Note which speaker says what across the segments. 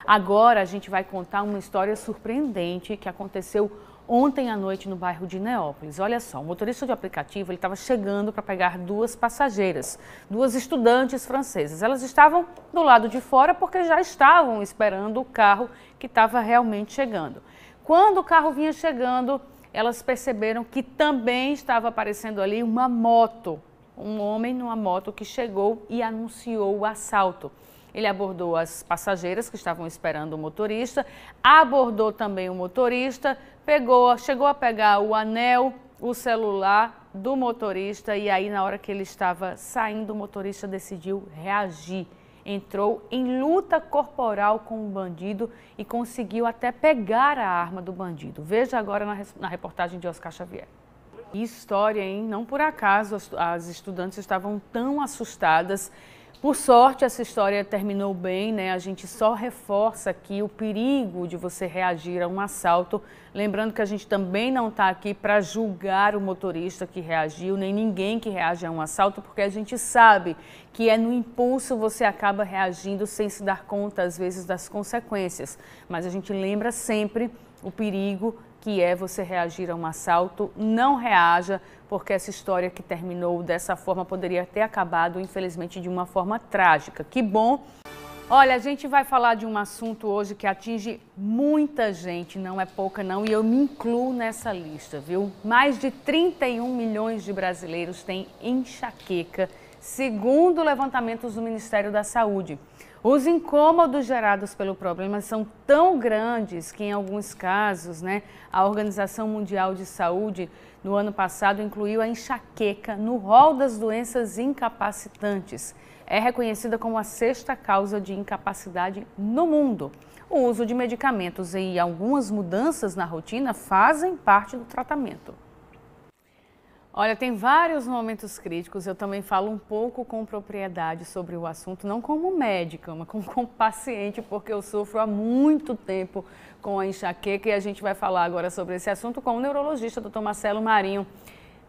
Speaker 1: Agora a gente vai contar uma história surpreendente que aconteceu ontem à noite no bairro de Neópolis. Olha só, o motorista de aplicativo estava chegando para pegar duas passageiras, duas estudantes francesas. Elas estavam do lado de fora porque já estavam esperando o carro que estava realmente chegando. Quando o carro vinha chegando, elas perceberam que também estava aparecendo ali uma moto, um homem numa moto que chegou e anunciou o assalto. Ele abordou as passageiras que estavam esperando o motorista, abordou também o motorista, chegou a pegar o anel, o celular do motorista e aí na hora que ele estava saindo, o motorista decidiu reagir. Entrou em luta corporal com o bandido e conseguiu até pegar a arma do bandido. Veja agora na reportagem de Oscar Xavier. Que história, hein? Não por acaso as estudantes estavam tão assustadas. Por sorte, essa história terminou bem, né? A gente só reforça aqui o perigo de você reagir a um assalto. Lembrando que a gente também não está aqui para julgar o motorista que reagiu, nem ninguém que reage a um assalto, porque a gente sabe que no impulso você acaba reagindo sem se dar conta, às vezes, das consequências. Mas a gente lembra sempre o perigo que é você reagir a um assalto. Não reaja, porque essa história que terminou dessa forma poderia ter acabado, infelizmente, de uma forma trágica. Que bom! Olha, a gente vai falar de um assunto hoje que atinge muita gente, não é pouca não, e eu me incluo nessa lista, viu? Mais de 31 milhões de brasileiros têm enxaqueca, segundo levantamentos do Ministério da Saúde. Os incômodos gerados pelo problema são tão grandes que, em alguns casos, a Organização Mundial de Saúde, no ano passado, incluiu a enxaqueca no rol das doenças incapacitantes. É reconhecida como a sexta causa de incapacidade no mundo. O uso de medicamentos e algumas mudanças na rotina fazem parte do tratamento. Olha, tem vários momentos críticos, eu também falo um pouco com propriedade sobre o assunto, não como médica, mas como paciente, porque eu sofro há muito tempo com a enxaqueca e a gente vai falar agora sobre esse assunto com o neurologista, Dr. Marcelo Marinho.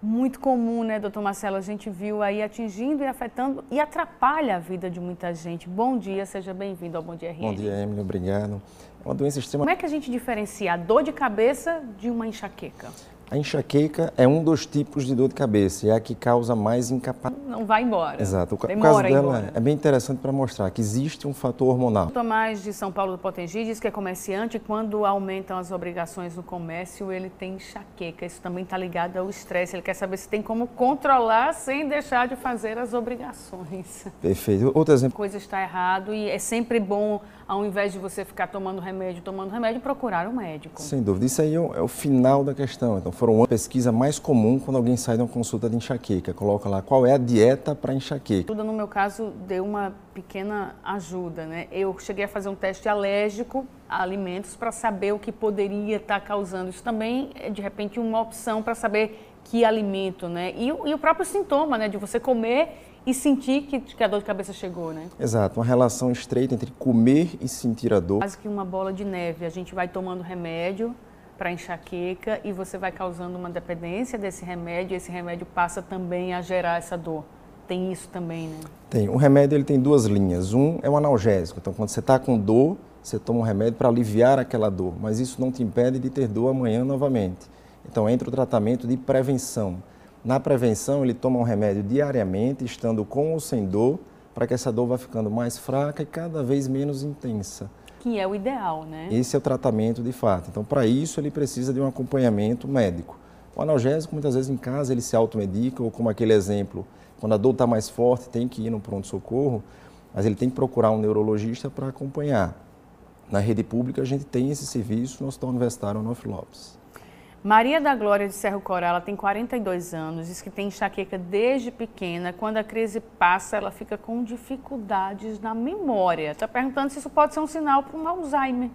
Speaker 1: Muito comum, né, doutor Marcelo? A gente viu aí atingindo e afetando e atrapalha a vida de muita gente. Bom dia, seja bem-vindo ao Bom Dia RN.
Speaker 2: Bom dia, Emily, obrigado. É uma doença extrema.
Speaker 1: Como é que a gente diferencia a dor de cabeça de uma enxaqueca?
Speaker 2: A enxaqueca é um dos tipos de dor de cabeça, é a que causa mais incapacidade.
Speaker 1: Não vai embora.
Speaker 2: Exato. O
Speaker 1: Demora
Speaker 2: caso dela
Speaker 1: embora.
Speaker 2: é bem interessante para mostrar que existe um fator hormonal.
Speaker 1: O Tomás de São Paulo do Potengi diz que é comerciante e quando aumentam as obrigações no comércio, ele tem enxaqueca. Isso também está ligado ao estresse. Ele quer saber se tem como controlar sem deixar de fazer as obrigações.
Speaker 2: Perfeito. Outro exemplo.
Speaker 1: A coisa está errado e é sempre bom, ao invés de você ficar tomando remédio, procurar um médico.
Speaker 2: Sem dúvida. Isso aí é o final da questão. Então, foram uma pesquisa mais comum quando alguém sai de uma consulta de enxaqueca. Coloca lá qual é a dieta para enxaqueca.
Speaker 1: Tudo no meu caso deu uma pequena ajuda, né? Eu cheguei a fazer um teste alérgico a alimentos para saber o que poderia estar causando. Isso também é, de repente, uma opção para saber que alimento, né? E o próprio sintoma, né? De você comer e sentir que a dor de cabeça chegou, né?
Speaker 2: Exato, uma relação estreita entre comer e sentir a dor.
Speaker 1: Quase que uma bola de neve. A gente vai tomando remédio para enxaqueca e você vai causando uma dependência desse remédio e esse remédio passa também a gerar essa dor. Tem isso também, né?
Speaker 2: Tem. O remédio ele tem duas linhas. Um é um analgésico. Então, quando você está com dor, você toma um remédio para aliviar aquela dor. Mas isso não te impede de ter dor amanhã novamente. Então, entra o tratamento de prevenção. Na prevenção, ele toma um remédio diariamente, estando com ou sem dor, para que essa dor vá ficando mais fraca e cada vez menos intensa.
Speaker 1: Que é o ideal, né?
Speaker 2: Esse é o tratamento de fato. Então, para isso, ele precisa de um acompanhamento médico. O analgésico, muitas vezes em casa, ele se automedica, ou como aquele exemplo, quando a dor está mais forte, tem que ir no pronto-socorro, mas ele tem que procurar um neurologista para acompanhar. Na rede pública, a gente tem esse serviço no Hospital Universitário Onofre Lopes.
Speaker 1: Maria da Glória de Cerro Corá, ela tem 42 anos, diz que tem enxaqueca desde pequena. Quando a crise passa, ela fica com dificuldades na memória. Está perguntando se isso pode ser um sinal para um Alzheimer.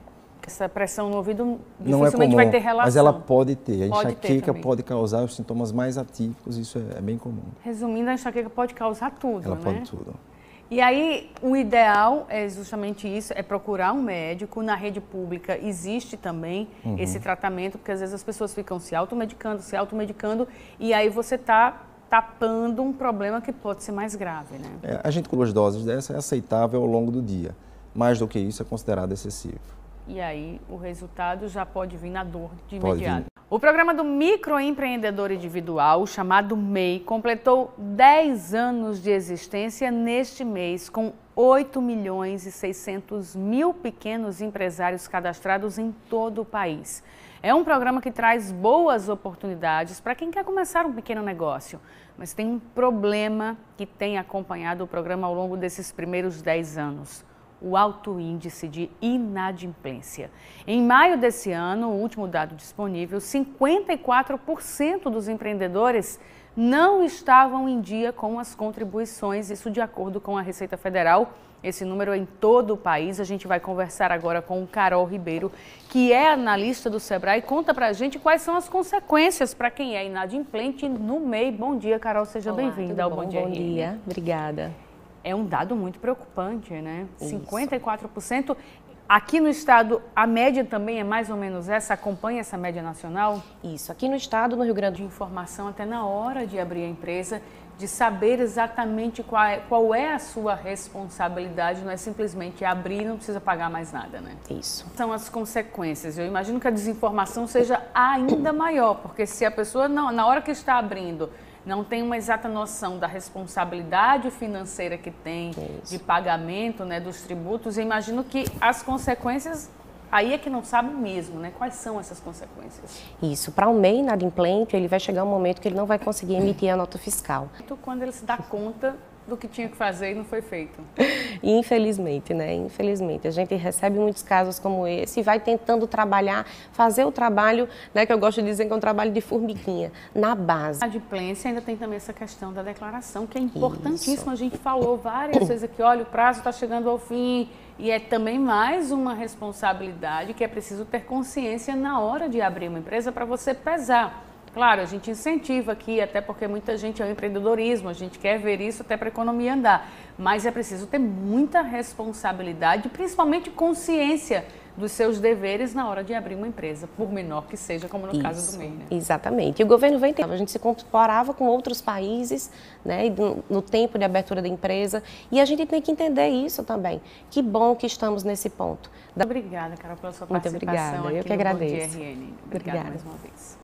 Speaker 1: Essa pressão no ouvido dificilmente vai ter relação.
Speaker 2: Mas ela pode ter. A enxaqueca pode causar os sintomas mais atípicos, isso é bem comum.
Speaker 1: Resumindo, a enxaqueca pode causar tudo,
Speaker 2: Ela
Speaker 1: né?
Speaker 2: pode tudo.
Speaker 1: E aí, o ideal é justamente isso, é procurar um médico. Na rede pública existe também esse tratamento, porque às vezes as pessoas ficam se automedicando, e aí você está tapando um problema que pode ser mais grave, né?
Speaker 2: A gente com duas doses dessa é aceitável ao longo do dia. mais do que isso é considerado excessivo.
Speaker 1: E aí o resultado já pode vir na dor de
Speaker 2: Pode
Speaker 1: imediato.
Speaker 2: vir.
Speaker 1: O programa do microempreendedor individual, chamado MEI, completou 10 anos de existência neste mês, com 8.600.000 pequenos empresários cadastrados em todo o país. É um programa que traz boas oportunidades para quem quer começar um pequeno negócio, mas tem um problema que tem acompanhado o programa ao longo desses primeiros 10 anos. O alto índice de inadimplência. Em maio desse ano, o último dado disponível, 54% dos empreendedores não estavam em dia com as contribuições, isso de acordo com a Receita Federal. Esse número é em todo o país. A gente vai conversar agora com o Carol Ribeiro, que é analista do Sebrae. Conta pra gente quais são as consequências para quem é inadimplente no MEI. Bom dia, Carol, seja bem-vinda ao Bom Dia.
Speaker 3: Bom dia, obrigada.
Speaker 1: É um dado muito preocupante, né? Isso. 54%. Aqui no estado, a média também é mais ou menos essa? Acompanha essa média nacional?
Speaker 3: Isso. Aqui no estado, no Rio Grande
Speaker 1: de informação até na hora de abrir a empresa, de saber exatamente qual é a sua responsabilidade, não é simplesmente abrir e não precisa pagar mais nada, né?
Speaker 3: Isso.
Speaker 1: São as consequências. Eu imagino que a desinformação seja ainda maior, porque se a pessoa, na hora que está abrindo, não tem uma exata noção da responsabilidade financeira que tem, de pagamento, né, dos tributos, eu imagino que as consequências, aí é que não sabe mesmo, né? Quais são essas consequências?
Speaker 3: Isso, para o MEI inadimplente, ele vai chegar um momento que ele não vai conseguir emitir a nota fiscal.
Speaker 1: Quando ele se dá conta do que tinha que fazer e não foi feito.
Speaker 3: Infelizmente, né? Infelizmente. A gente recebe muitos casos como esse e vai tentando trabalhar, fazer o trabalho, né, que eu gosto de dizer que é um trabalho de formiguinha, na base.
Speaker 1: A adimplência ainda tem também essa questão da declaração, que é importantíssima. A gente falou várias vezes aqui, olha, o prazo está chegando ao fim e é também mais uma responsabilidade que é preciso ter consciência na hora de abrir uma empresa para você pesar. Claro, a gente incentiva aqui, até porque muita gente é o empreendedorismo, a gente quer ver isso até para a economia andar, mas é preciso ter muita responsabilidade, principalmente consciência dos seus deveres na hora de abrir uma empresa, por menor que seja, como no caso do MEI, né?
Speaker 3: Exatamente. E o governo vem tendo, a gente se comparava com outros países, né, no tempo de abertura da empresa, e a gente tem que entender isso também. Que bom que estamos nesse ponto.
Speaker 1: Obrigada, Carol, pela sua participação.
Speaker 3: Muito obrigada,
Speaker 1: aqui
Speaker 3: eu que
Speaker 1: no
Speaker 3: agradeço.
Speaker 1: Bom Dia RN. Obrigada mais uma vez.